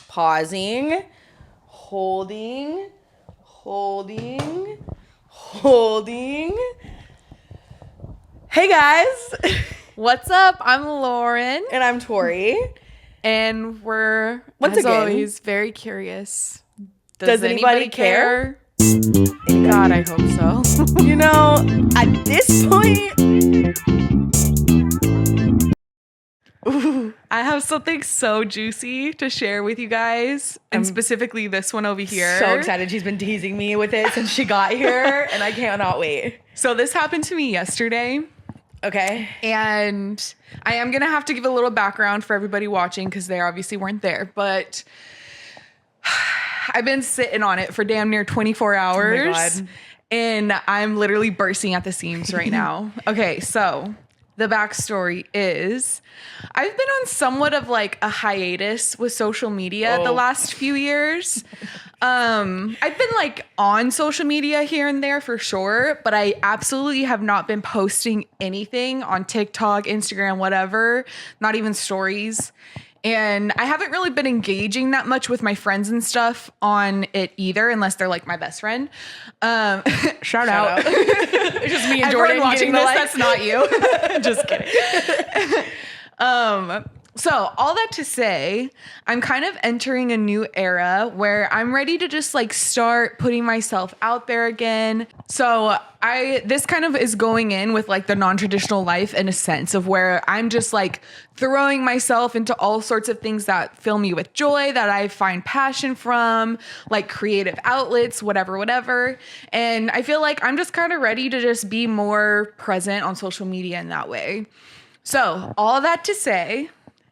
Pausing. Holding. Hey guys. What's up? I'm Loren. And I'm Tori. And we're, Once as again, always, very curious. Does anybody care? God, I hope so. You know, at this point... Ooh, I have something so juicy to share with you guys. And specifically this one over here. So excited. She's been teasing me with it since she got here. And I cannot wait. So this happened to me yesterday. Okay. And I am going to have to give a little background for everybody watching because they obviously weren't there. But I've been sitting on it for damn near 24 hours. Oh my God. And I'm literally bursting at the seams right now. Okay, so the backstory is I've been on somewhat of like a hiatus with social media the last few years. I've been like on social media here and there for sure, but I absolutely have not been posting anything on TikTok, Instagram, whatever, not even stories. And I haven't really been engaging that much with my friends and stuff on it either, unless they're like my best friend. Shout out. It's just me and Jordan watching this. That's not you. Just kidding. So all that to say, I'm kind of entering a new era where I'm ready to just like start putting myself out there again. So this kind of is going in with like the non-traditional life in a sense of where I'm just like throwing myself into all sorts of things that fill me with joy, that I find passion from, like creative outlets, whatever. And I feel like I'm just kind of ready to just be more present on social media in that way. So all that to say,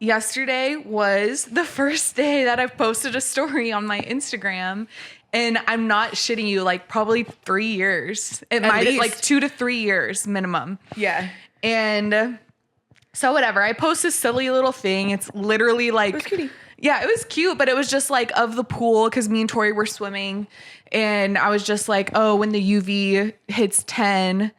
yesterday was the first day that I've posted a story on my Instagram, and I'm not shitting you, like probably 3 years. It might like 2 to 3 years minimum. Yeah. And so whatever, I post this silly little thing. It's literally like, It was cutie. Yeah, it was cute, but it was just like of the pool because me and Tori were swimming, and I was just like, oh, when the UV hits 10.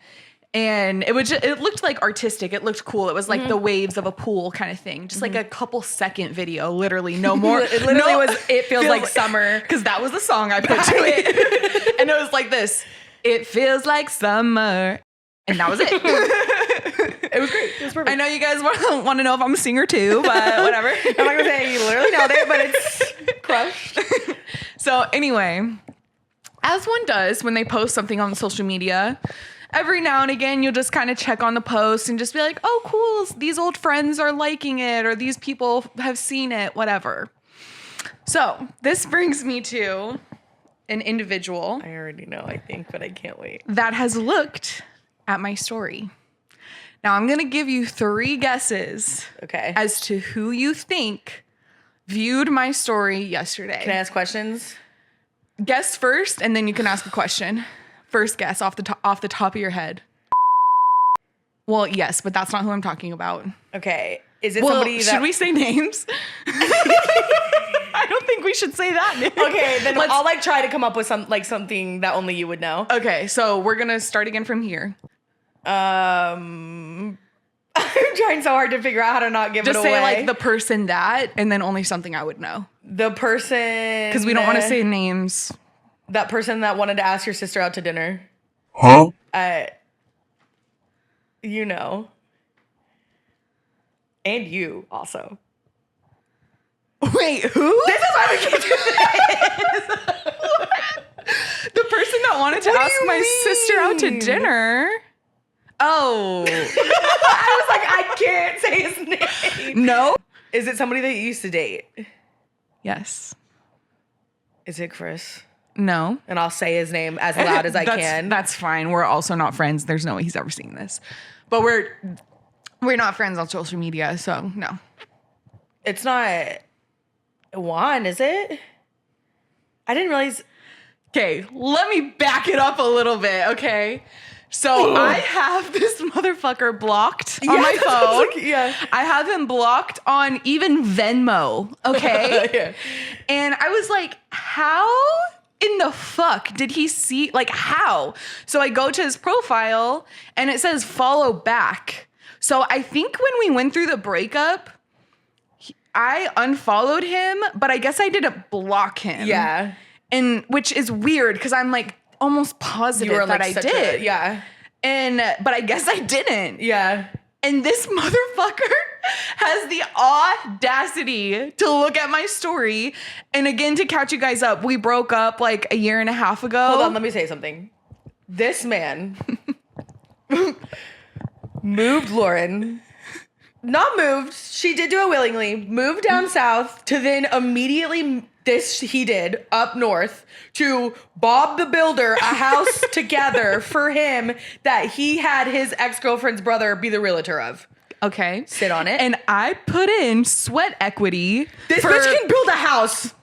And it looked like artistic. It looked cool. It was like the waves of a pool kind of thing. Just like a couple second video, literally no more. It literally was, it feels like summer. Because that was the song I put to it. And it was like this, it feels like summer. And that was it. It was great. It was perfect. I know you guys want to know if I'm a singer too, but whatever. I'm not going to say you literally nailed it, but it's crushed. So anyway, as one does when they post something on social media, every now and again, you'll just kind of check on the post and just be like, oh, cool, these old friends are liking it, or these people have seen it, whatever. So this brings me to an individual. I already know, I think, but I can't wait. That has looked at my story. Now, I'm going to give you 3 guesses as to who you think viewed my story yesterday. Can I ask questions? Guess first, and then you can ask a question. First guess off the top of your head. Well, yes, but that's not who I'm talking about. Okay. Is it somebody that... should we say names? I don't think we should say that name. Okay, then I'll like try to come up with something that only you would know. Okay, so we're going to start again from here. I'm trying so hard to figure out how to not give it away. Just say like the person that, and then only something I would know. The person... Because we don't want to say names. That person that wanted to ask your sister out to dinner. Huh? You know. And you also. Wait, who? This is why we can't do this. The person that wanted to ask my sister out to dinner. Oh. I was like, I can't say his name. No. Is it somebody that you used to date? Yes. Is it Chris? No. And I'll say his name as loud as I can. That's fine. We're also not friends. There's no way he's ever seen this. But we're not friends on social media, so no. It's not Juan, is it? I didn't realize. Okay, let me back it up a little bit, okay? So I have this motherfucker blocked on my phone. Yeah. I have him blocked on even Venmo, okay? Yeah. And I was like, how in the fuck did he see, like how? So I go to his profile and it says follow back. So I think when we went through the breakup, I unfollowed him, but I guess I didn't block him. Yeah. And which is weird because I'm like almost positive that I did. Yeah. But I guess I didn't. Yeah. And this motherfucker has the audacity to look at my story. And again, to catch you guys up, we broke up like a year and a half ago. Hold on, let me say something. This man moved Loren. Not moved. She did do it willingly. Moved down south to then immediately he did up north to Bob the Builder a house together for him that he had his ex-girlfriend's brother be the realtor of. Okay. Sit on it. And I put in sweat equity. This bitch can build a house.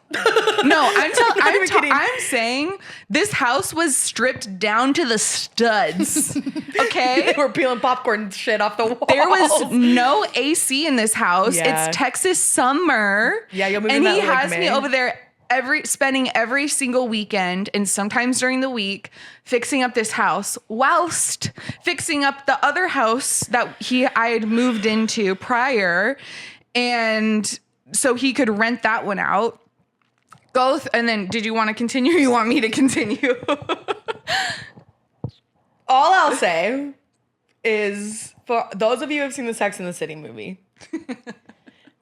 No, I'm saying this house was stripped down to the studs. Okay. They were peeling popcorn shit off the wall. There was no AC in this house. Yeah. It's Texas summer. Yeah, you'll move and in he that has leg, me man. over there spending every single weekend and sometimes during the week fixing up this house whilst fixing up the other house that I had moved into prior. And so he could rent that one out. And then did you want to continue? Or you want me to continue? All I'll say is for those of you who have seen the Sex and the City movie,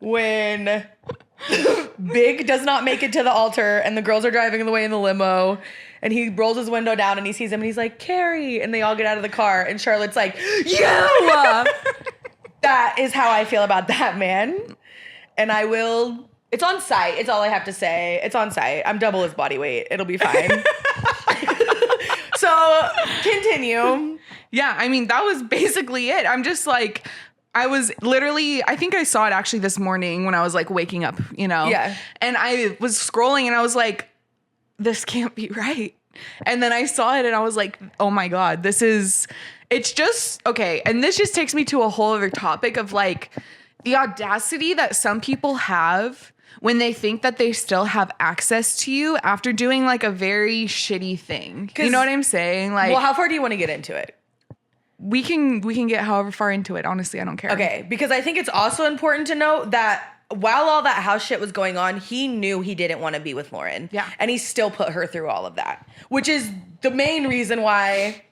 when Big does not make it to the altar and the girls are driving away in the limo and he rolls his window down and he sees them and he's like, Carrie, and they all get out of the car and Charlotte's like, you! That is how I feel about that man. And it's on site. It's all I have to say. It's on site. I'm double his body weight. It'll be fine. So continue. Yeah, I mean, that was basically it. I'm just like, I think I saw it actually this morning when I was like waking up, Yeah. And I was scrolling and I was like, this can't be right. And then I saw it and I was like, oh my God, it's just, okay. And this just takes me to a whole other topic of like the audacity that some people have when they think that they still have access to you after doing like a very shitty thing. You know what I'm saying? Like, Well, how far do you want to get into it? we can get however far into it. Honestly, I don't care. Okay, because I think it's also important to note that while all that house shit was going on, he knew he didn't want to be with Loren. Yeah. And he still put her through all of that, which is the main reason why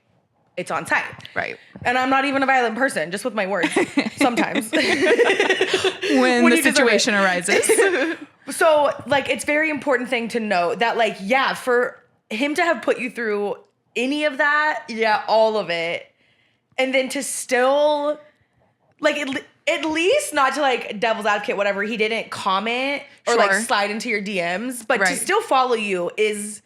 it's on site. Right. And I'm not even a violent person, just with my words sometimes. When the you deserve situation it. arises. So, like, it's very important thing to know that, like, yeah, for him to have put you through any of that, yeah, all of it, and then to still, like, at least not to, like, devil's advocate, whatever, he didn't comment or, like, Sure. slide into your DMs, but to Right. still follow you is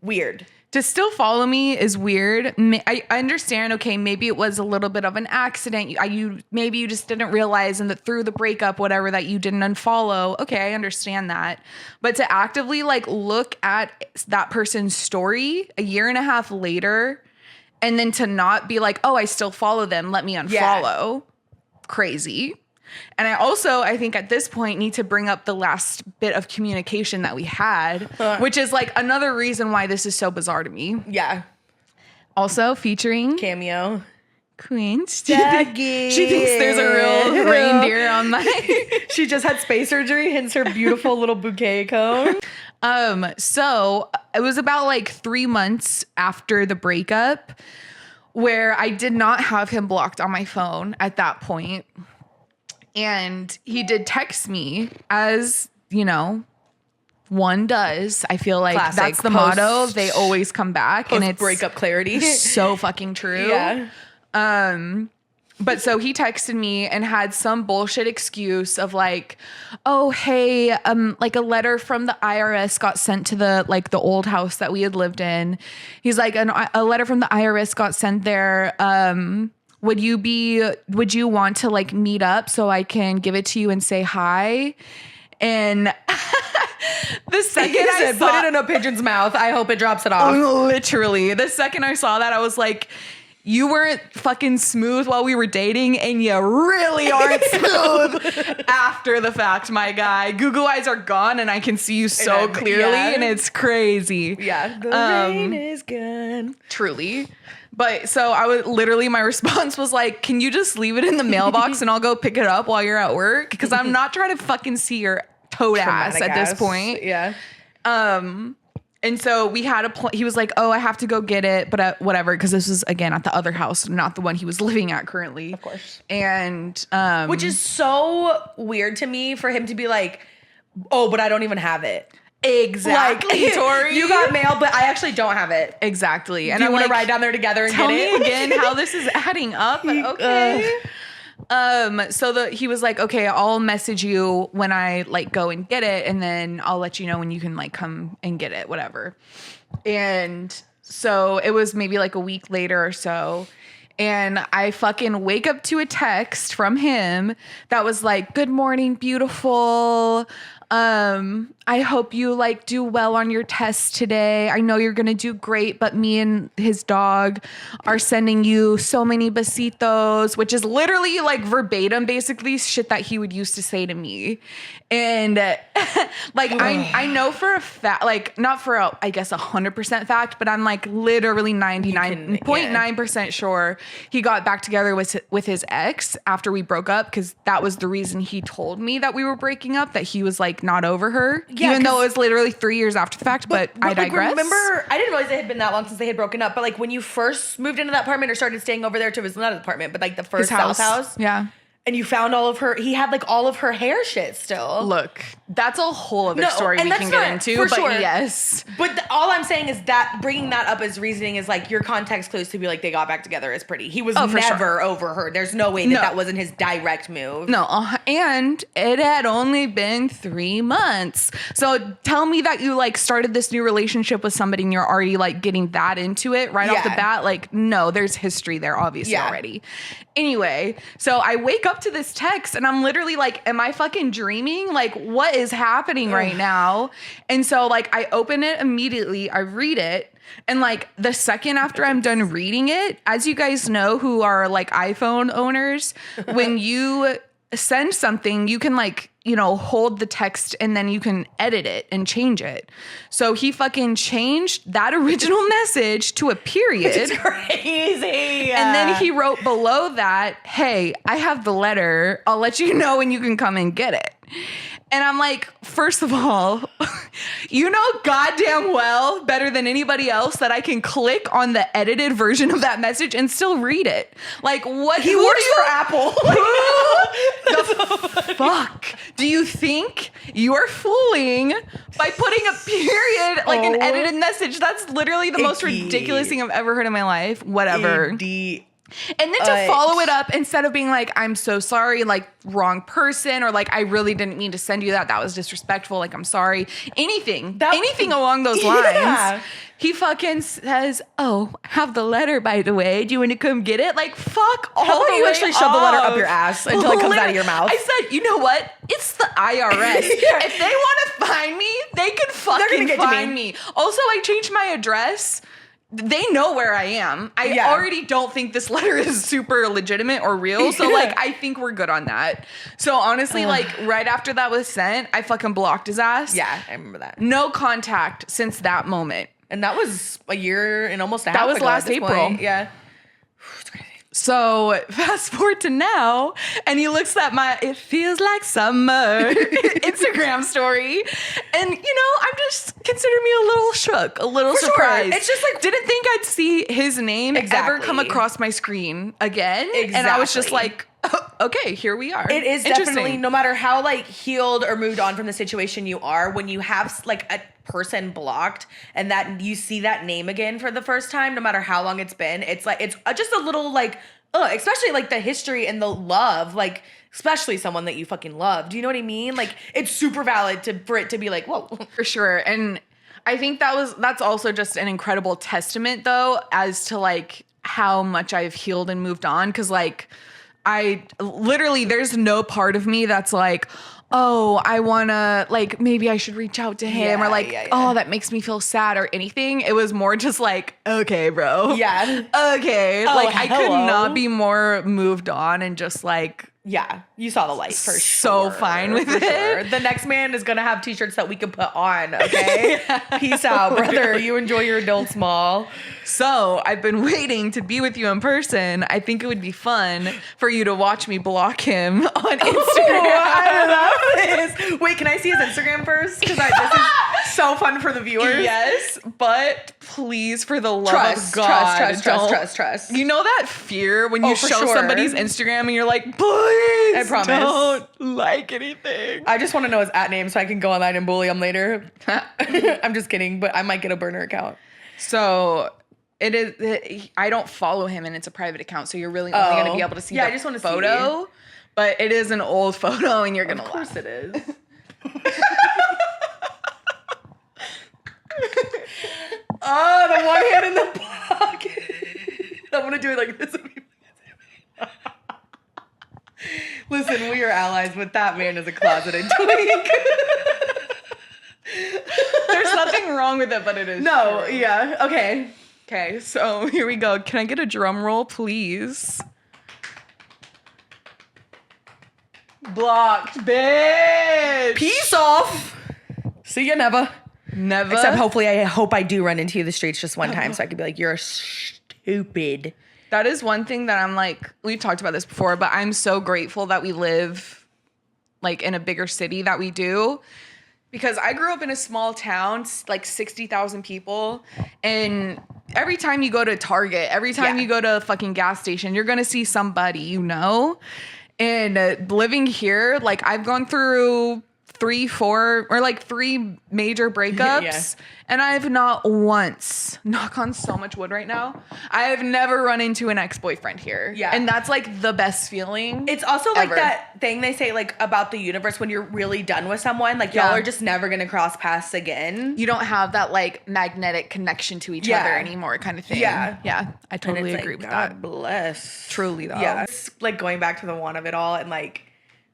weird. To still follow me is weird. I understand, okay, maybe it was a little bit of an accident. Maybe you just didn't realize and that through the breakup, whatever, that you didn't unfollow. Okay, I understand that. But to actively like look at that person's story a year and a half later and then to not be like, oh, I still follow them, let me unfollow. Crazy. And I think at this point need to bring up the last bit of communication that we had, which is like another reason why this is so bizarre to me. Yeah. Also featuring Cameo. Queen. She Jackie. thinks there's a real reindeer on my. She just had space surgery, hence her beautiful little bouquet cone. So it was about like 3 months after the breakup where I did not have him blocked on my phone at that point. And he did text me, as, one does. I feel like Classic. that's the motto. They always come back. And it's breakup clarity. so fucking true. Yeah. But so he texted me and had some bullshit excuse of like, oh, hey, like a letter from the IRS got sent to the old house that we had lived in. He's like, a letter from the IRS got sent there. Would you want to like meet up so I can give it to you and say hi? And the second I put it in a pigeon's mouth, I hope it drops it off. Literally, the second I saw that, I was like, you weren't fucking smooth while we were dating, and you really aren't smooth after the fact, my guy. Google eyes are gone, and I can see you so clearly, and it's crazy. Yeah, the rain is gone. Truly. But so I would literally, my response was like, can you just leave it in the mailbox and I'll go pick it up while you're at work? Because I'm not trying to fucking see your toad ass at this point. Yeah. And so we had he was like, oh, I have to go get it, but whatever. Because this was, again, at the other house, not the one he was living at currently. Of course. And which is so weird to me for him to be like, oh, but I don't even have it. Exactly, like, Tori. You got mail, but I actually don't have it. Exactly. And Do you want to like, ride down there together and tell get it? me again how this is adding up. Okay. So he was like, okay, I'll message you when I like go and get it, and then I'll let you know when you can like come and get it, whatever. And so it was maybe like a week later or so. And I fucking wake up to a text from him that was like, good morning, beautiful. I hope you like do well on your test today. I know you're going to do great, but me and his dog are sending you so many besitos, which is literally like verbatim, basically shit that he would used to say to me. And like, I know for a fact, like not for a, I guess 100% fact, but I'm like literally 99.9% sure he got back together with his ex after we broke up. Cause that was the reason he told me that we were breaking up, that he was like not over her. Yeah, even though it was literally 3 years after the fact, but I digress. Like, remember, I didn't realize it had been that long since they had broken up, but like when you first moved into that apartment or started staying over there to his, not his apartment, but like the first South house. Yeah. And you found all of her, he had like all of her hair shit still. Look, that's a whole other story we can get into, but sure. Yes. But all I'm saying is that bringing that up as reasoning is like your context clues to be like they got back together is pretty. He was never over her. There's no way that wasn't his direct move. No, and it had only been 3 months. So tell me that you like started this new relationship with somebody and you're already like getting that into it right off the bat. Like, no, there's history there obviously already. Anyway, so I wake up to this text and I'm literally like, am I fucking dreaming? Like, what is happening right now? And so like I open it immediately, I read it, and like the second after I'm done reading it, as you guys know who are like iPhone owners, when you send something, you can like, you know, hold the text and then you can edit it and change it. So he fucking changed that original message to a period. It's crazy. And then he wrote below that, hey, I have the letter. I'll let you know when you can come and get it. And I'm like, first of all, you know goddamn well, better than anybody else, that I can click on the edited version of that message and still read it. Like, what? He works for Apple. Who the fuck do you think you are fooling by putting a period, like an edited message? That's literally the most ridiculous thing I've ever heard in my life. Whatever. And then to follow it up, instead of being like, I'm so sorry, like wrong person, or like, I really didn't mean to send you that. That was disrespectful. Like, I'm sorry. Anything along those lines. Yeah. He fucking says, oh, have the letter, by the way. Do you want to come get it? Like, fuck all the way. How about you actually shove the letter up your ass until it comes out of your mouth? I said, you know what? It's the IRS. If they want to find me, they can fucking find me. Also, I changed my address. They know where I am. I already don't think this letter is super legitimate or real. So like, I think we're good on that. So honestly, like right after that was sent, I fucking blocked his ass. Yeah, I remember that. No contact since that moment. And that was a year and almost a half ago. That was last April. Point. Yeah. It's crazy. So fast forward to now, and he looks at my "It Feels Like Summer" Instagram story, and you know, I'm just considering me a little shook, a little surprised. Sure. It's just like, didn't think I'd see his name ever come across my screen again, and I was just like, oh, okay, here we are. It is definitely, no matter how like healed or moved on from the situation you are, when you have like a person blocked and that you see that name again for the first time, no matter how long it's been, it's like, it's just a little like, especially like the history and the love, like especially someone that you fucking love. Do you know what I mean? Like, it's super valid for it to be like, whoa. For sure. And I think that's also just an incredible testament though, as to like how much I've healed and moved on. Cause like, I literally, there's no part of me that's like, oh, I wanna, like, maybe I should reach out to him, or like, oh, that makes me feel sad or anything. It was more just like, okay, bro. Yeah. Okay. Oh, like, I could not be more moved on and just like Yeah, you saw the light for sure. So fine with it. The next man is gonna have t-shirts that we can put on, okay? Peace out, brother. You enjoy your adult small. So I've been waiting to be with you in person. I think it would be fun for you to watch me block him on Instagram. I love this. Wait, can I see his Instagram first? Because this is so fun for the viewers. Yes, but please, for the love of God, trust. You know that fear when you for show sure. somebody's Instagram and you're like, please, I promise. don't like anything. I just want to know his @name so I can go online and bully him later. I'm just kidding, but I might get a burner account. So it is. I don't follow him, and it's a private account, so you're really only going to be able to see the I just want to photo. See. But it is an old photo, and you're going to laugh. Of course it is. Oh, the one hand in the pocket. I'm gonna do it like this. Listen, we are allies, but that man is a closeted twink. There's nothing wrong with it, but it is No, true. yeah, okay. Okay, so here we go. Can I get a drum roll, please? Blocked, bitch. Peace off. See you never. Never. Except hopefully I hope I do run into you in the streets just one time so I could be like, you're stupid. That is one thing that I'm like, we've talked about this before, but I'm so grateful that we live like in a bigger city that we do. Because I grew up in a small town, like 60,000 people. And every time you go to Target, every time you go to a fucking gas station, you're going to see somebody, you know? And living here, like I've gone through 3 major breakups. And I've not once, knock on so much wood right now, I have never run into an ex-boyfriend here. Yeah. And that's like the best feeling. It's also like ever. that thing they say like about the universe when you're really done with someone, like y'all are just never gonna cross paths again. You don't have that like magnetic connection to each other anymore kind of thing. Yeah. Yeah. I totally agree with that. God bless. Truly though. Yeah. It's like going back to the one of it all and like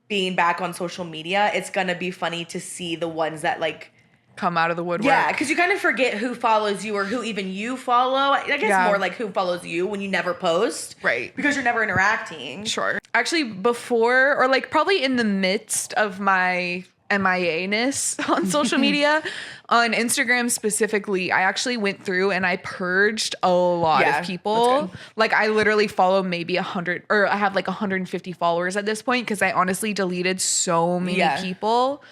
being back on social media, it's gonna be funny to see the ones that like come out of the woodwork. Yeah, because you kind of forget who follows you or who even you follow. I guess more like who follows you when you never post. Right. Because you're never interacting. Sure. Actually, before or like probably in the midst of my MIA-ness on social media, on Instagram specifically, I actually went through and I purged a lot of people. Like I literally follow maybe 100 or I have like 150 followers at this point because I honestly deleted so many people.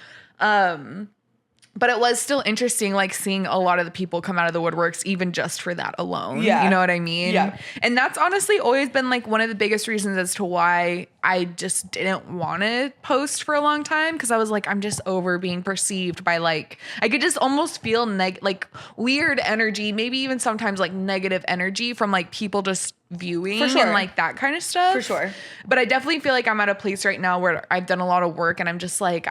But it was still interesting, like seeing a lot of the people come out of the woodworks, even just for that alone. Yeah. You know what I mean? Yeah. And that's honestly always been like one of the biggest reasons as to why I just didn't want to post for a long time. Cause I was like, I'm just over being perceived by like, I could just almost feel like weird energy, maybe even sometimes like negative energy from like people just viewing and like that kind of stuff. For sure. But I definitely feel like I'm at a place right now where I've done a lot of work and I'm just like,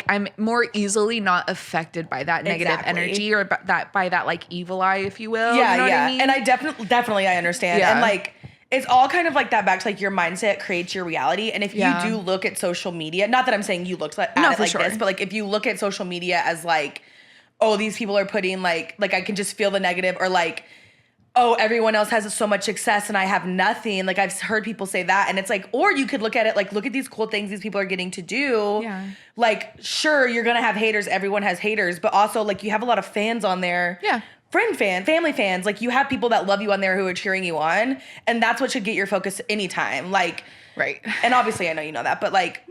I'm more easily not affected by that negative energy or by that like evil eye, if you will. Yeah, you know yeah. what I mean? And I definitely I understand. Yeah. And like it's all kind of like that back to like your mindset creates your reality. And if you do look at social media, not that I'm saying you looked at it like this, but like if you look at social media as like, oh, these people are putting like I can just feel the negative or like, oh, everyone else has so much success and I have nothing. Like I've heard people say that. And it's like, or you could look at it like, look at these cool things these people are getting to do. Yeah. Like, sure, you're going to have haters. Everyone has haters. But also like you have a lot of fans on there. Yeah. Family fans. Like you have people that love you on there who are cheering you on. And that's what should get your focus anytime. Like, right. And obviously I know you know that. But like,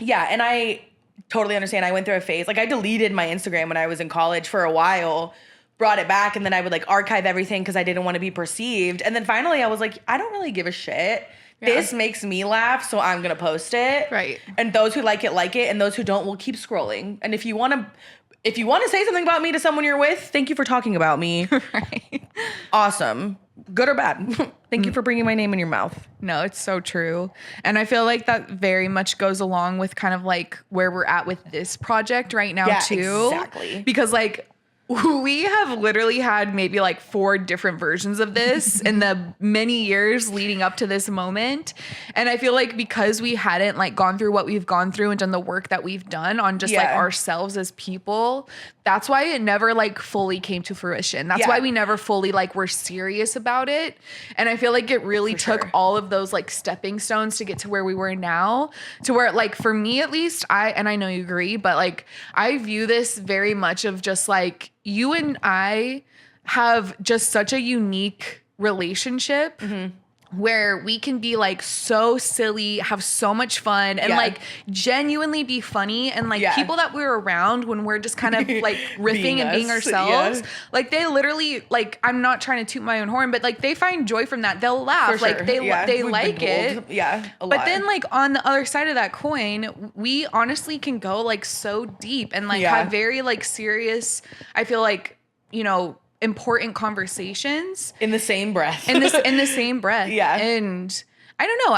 yeah. And I totally understand. I went through a phase. Like I deleted my Instagram when I was in college for a while. Brought it back and then I would like archive everything because I didn't want to be perceived. And then finally I was like, I don't really give a shit. Yeah. This makes me laugh, so I'm gonna post it. Right. And those who like it, and those who don't will keep scrolling. And if you wanna say something about me to someone you're with, thank you for talking about me. Right. Awesome. Good or bad. Thank you for bringing my name in your mouth. No, it's so true. And I feel like that very much goes along with kind of like where we're at with this project right now too. Exactly. Because like we have literally had maybe like 4 different versions of this in the many years leading up to this moment. And I feel like because we hadn't like gone through what we've gone through and done the work that we've done on just like ourselves as people, that's why it never like fully came to fruition. That's why we never fully like were serious about it. And I feel like it really took all of those like stepping stones to get to where we were now, to where like for me at least, I know you agree, but like I view this very much of just like you and I have just such a unique relationship where we can be like so silly, have so much fun, and like genuinely be funny. And like people that we're around when we're just kind of like riffing and being ourselves, like they literally, like, I'm not trying to toot my own horn, but like they find joy from that. They'll laugh, like they like it. But then like on the other side of that coin, we honestly can go like so deep and like have very like serious, I feel like, you know, important conversations in the same breath. in the same breath. And I don't know.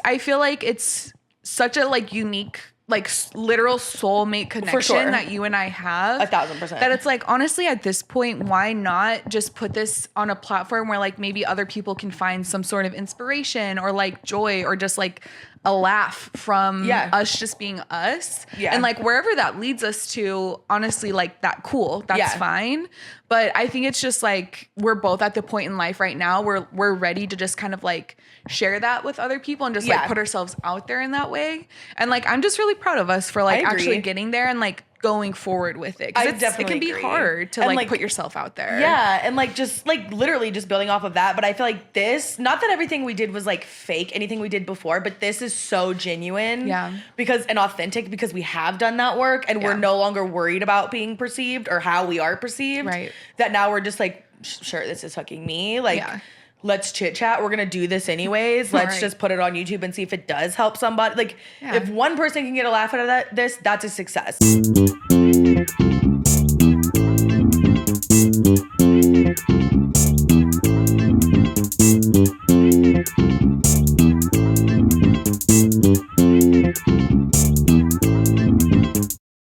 I feel like it's such a like unique, like literal soulmate connection that you and I have. 1000%. That it's like, honestly, at this point, why not just put this on a platform where like maybe other people can find some sort of inspiration or like joy or just like a laugh from us just being us. And like wherever that leads us to, honestly, like that's fine. But I think it's just like we're both at the point in life right now where we're ready to just kind of like share that with other people and just like put ourselves out there in that way. And like I'm just really proud of us for like actually getting there and like going forward with it. Because it can be hard to like put yourself out there. And like just like literally just building off of that. But I feel like this, not that everything we did was like fake, anything we did before, but this is so genuine. Because and authentic because we have done that work and we're no longer worried about being perceived or how we are perceived. That now we're just like, sure, this is hooking me. Like, let's chit chat. We're going to do this anyways. Let's just put it on YouTube and see if it does help somebody. Like if one person can get a laugh out of that's a success.